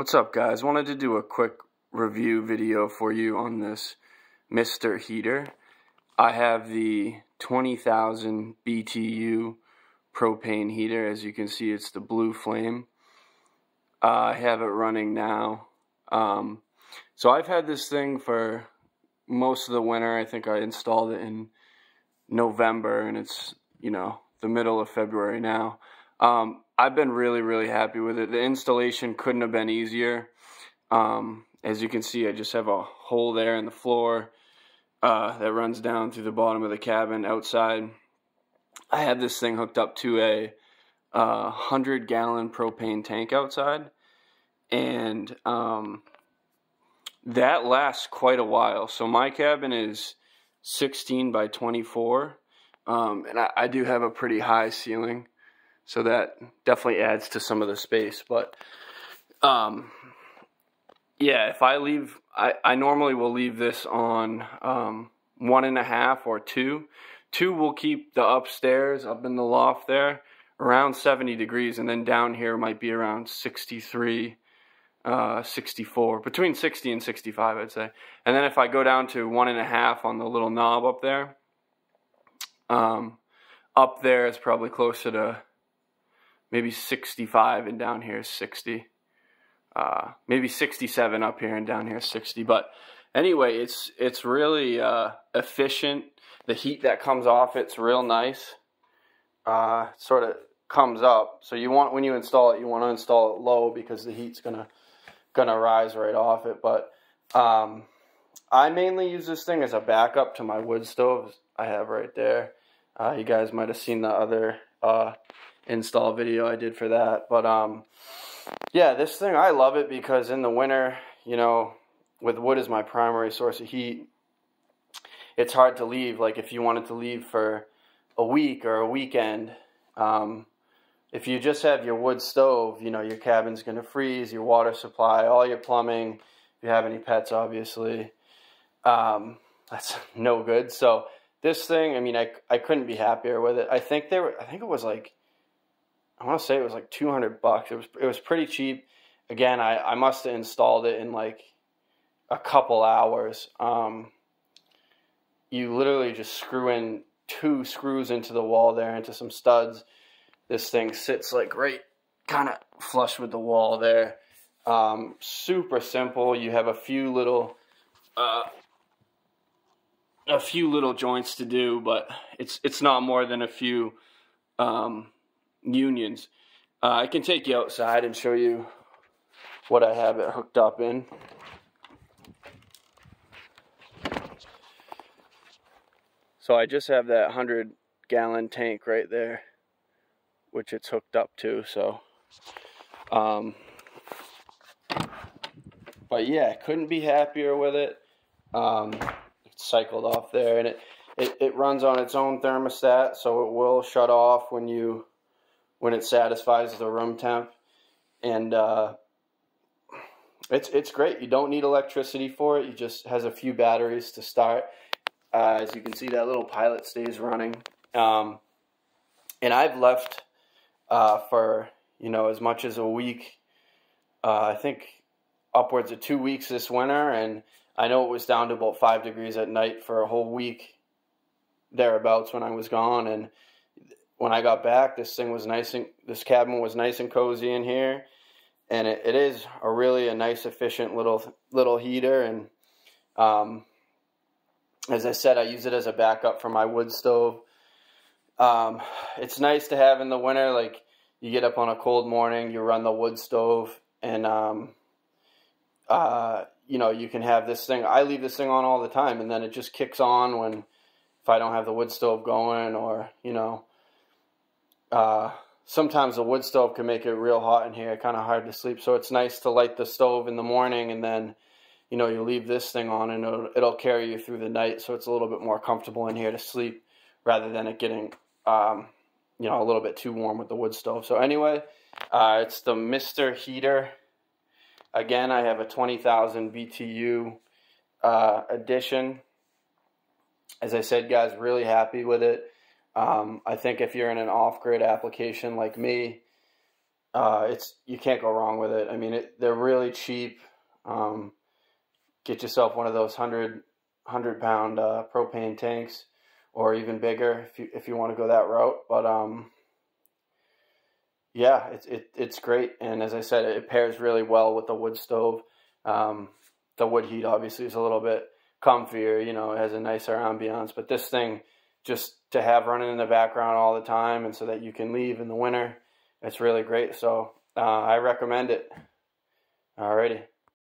What's up, guys? Wanted to do a quick review video for you on this Mr. Heater. I have the 20,000 BTU propane heater. As you can see, it's the blue flame. I have it running now. So I've had this thing for most of the winter. I think I installed it in November, and it's, the middle of February now. I've been really happy with it. The installation couldn't have been easier. As you can see, I just have a hole there in the floor that runs down through the bottom of the cabin outside. I have this thing hooked up to a 100-gallon propane tank outside, and that lasts quite a while. So my cabin is 16 by 24, and I do have a pretty high ceiling, so that definitely adds to some of the space. But yeah, if I leave, I normally will leave this on 1.5 or 2. 2 will keep the upstairs, up in the loft there, around 70 degrees, and then down here might be around 63, 64, between 60 and 65, I'd say. And then if I go down to 1.5 on the little knob up there is probably closer to maybe 65, and down here is 60. Maybe 67 up here, and down here is 60. But anyway, it's really efficient. The heat that comes off it's real nice. Sort of comes up. So when you install it, you want to install it low because the heat's gonna rise right off it. But I mainly use this thing as a backup to my wood stove I have right there. You guys might have seen the other install video I did for that. But yeah, this thing, I love it because in the winter, with wood as my primary source of heat, it's hard to leave. Like if you wanted to leave for a week or a weekend, if you just have your wood stove, your cabin's going to freeze, your water supply, all your plumbing, if you have any pets, obviously, that's no good. So this thing, I couldn't be happier with it. I think it was like, I want to say it was like $200. It was pretty cheap. Again, I must have installed it in like a couple hours. You literally just screw in 2 screws into the wall there, into some studs. This thing sits like right kind of flush with the wall there. Super simple. You have a few little joints to do, but it's not more than a few unions. I can take you outside and show you what I have it hooked up in. So I just have that 100-gallon tank right there, which it's hooked up to. So but yeah, couldn't be happier with it. It's cycled off there, and it runs on its own thermostat, so it will shut off when it satisfies the room temp. And it's great. You don't need electricity for it. It just has a few batteries to start. As you can see, that little pilot stays running. And I've left for, as much as a week, I think upwards of 2 weeks this winter, and I know it was down to about 5 degrees at night for a whole week, thereabouts, when I was gone. And when I got back, this cabin was nice and cozy in here, and it is a nice, efficient little heater. And as I said, I use it as a backup for my wood stove. It's nice to have in the winter. Like, you get up on a cold morning, you run the wood stove, and you can have this thing. I leave this thing on all the time, and then it just kicks on if I don't have the wood stove going, or sometimes the wood stove can make it real hot in here, kind of hard to sleep. So it's nice to light the stove in the morning, and then you leave this thing on, and it'll carry you through the night, so it's a little bit more comfortable in here to sleep, rather than it getting a little bit too warm with the wood stove. So anyway, it's the Mr. Heater. Again, I have a 20,000 BTU edition. As I said, guys, really happy with it. I think if you're in an off-grid application like me, you can't go wrong with it. I mean, they're really cheap. Get yourself one of those 100-pound propane tanks, or even bigger if you want to go that route. But yeah, it's great, and as I said, it pairs really well with the wood stove. The wood heat obviously is a little bit comfier, you know, it has a nicer ambiance, but this thing, just to have running in the background all the time, and so that you can leave in the winter, it's really great. So I recommend it. Alrighty.